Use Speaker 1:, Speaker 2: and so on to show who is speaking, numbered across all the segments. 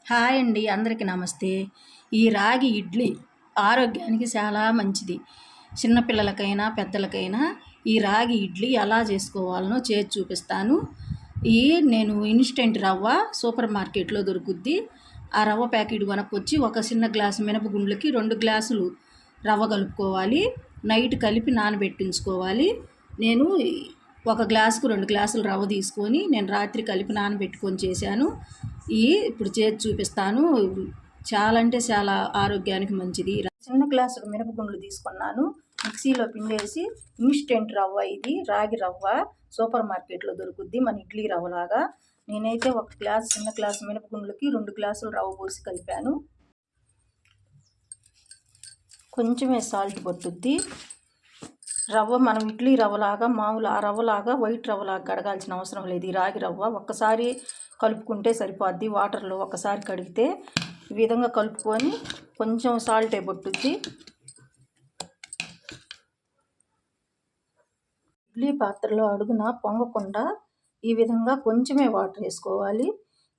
Speaker 1: Hi అండి, అందరికీ నమస్తే. ఈ రాగి ఇడ్లీ ఆరోగ్యానికి చాలా మంచిది. చిన్నపిల్లలకైనా పెద్దలకైనా ఈ రాగి ఇడ్లీ ఎలా చేసుకోవాలనో చేసి చూపిస్తాను. నేను ఇన్స్టెంట్ రవ్వ సూపర్ మార్కెట్లో దొరుకుద్ది. ఆ రవ్వ ప్యాకెట్ కొనుక్కొచ్చి ఒక చిన్న గ్లాసు మినపగుండ్లకి 2 గ్లాసులు రవ్వ కలుపుకోవాలి. నైట్ కలిపి నానబెట్టించుకోవాలి. నేను ఒక గ్లాసుకు 2 గ్లాసులు రవ్వ తీసుకొని నేను రాత్రి కలిపి నానబెట్టుకొని చేశాను. ఇప్పుడు చేసి చూపిస్తాను. చాలా అంటే చాలా ఆరోగ్యానికి మంచిది. చిన్న గ్లాసులు మినపగుండ్లు తీసుకున్నాను. మిక్సీలో పిండేసి ఇన్స్టెంట్ రవ్వ, ఇది రాగి రవ్వ సూపర్ మార్కెట్లో దొరుకుద్ది, మన ఇడ్లీ రవ్వలాగా. నేనైతే ఒక గ్లాసు చిన్న గ్లాసు మినపగుండ్లకి 2 గ్లాసులు రవ్వ పోసి కలిపాను. కొంచెమే సాల్ట్ పట్టుద్ది. రవ్వ మనం ఇడ్లీ రవ్వలాగా మామూలు ఆ రవ్వలాగా వైట్ రవ్వలాగా కడగాల్సిన అవసరం లేదు. ఈ రాగి రవ్వ ఒక్కసారి కలుపుకుంటే సరిపోద్ది. వాటర్లో ఒకసారి కడిగితే ఈ విధంగా కలుపుకొని కొంచెం సాల్టే పట్టుద్ది. ఇడ్లీ పాత్రలో అడుగున పొంగకుండా ఈ విధంగా కొంచెమే వాటర్ వేసుకోవాలి.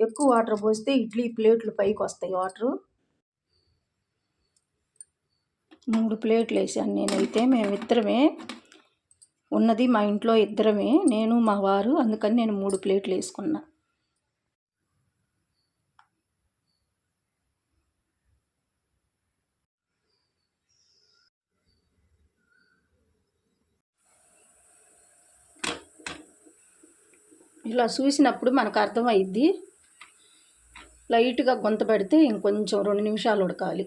Speaker 1: ఎక్కువ వాటర్ పోస్తే ఇడ్లీ ప్లేట్లు పైకి వస్తాయి వాటరు. 3 ప్లేట్లు వేసాను నేనైతే. మేమిద్దరమే ఉన్నది, మా ఇంట్లో ఇద్దరమే, నేను మా వారు. అందుకని నేను 3 ప్లేట్లు వేసుకున్నా. ఇలా చూసినప్పుడు మనకు అర్థమైద్ది. లైట్గా గుంత పెడితే ఇంకొంచెం 2 నిమిషాలు ఉడకాలి.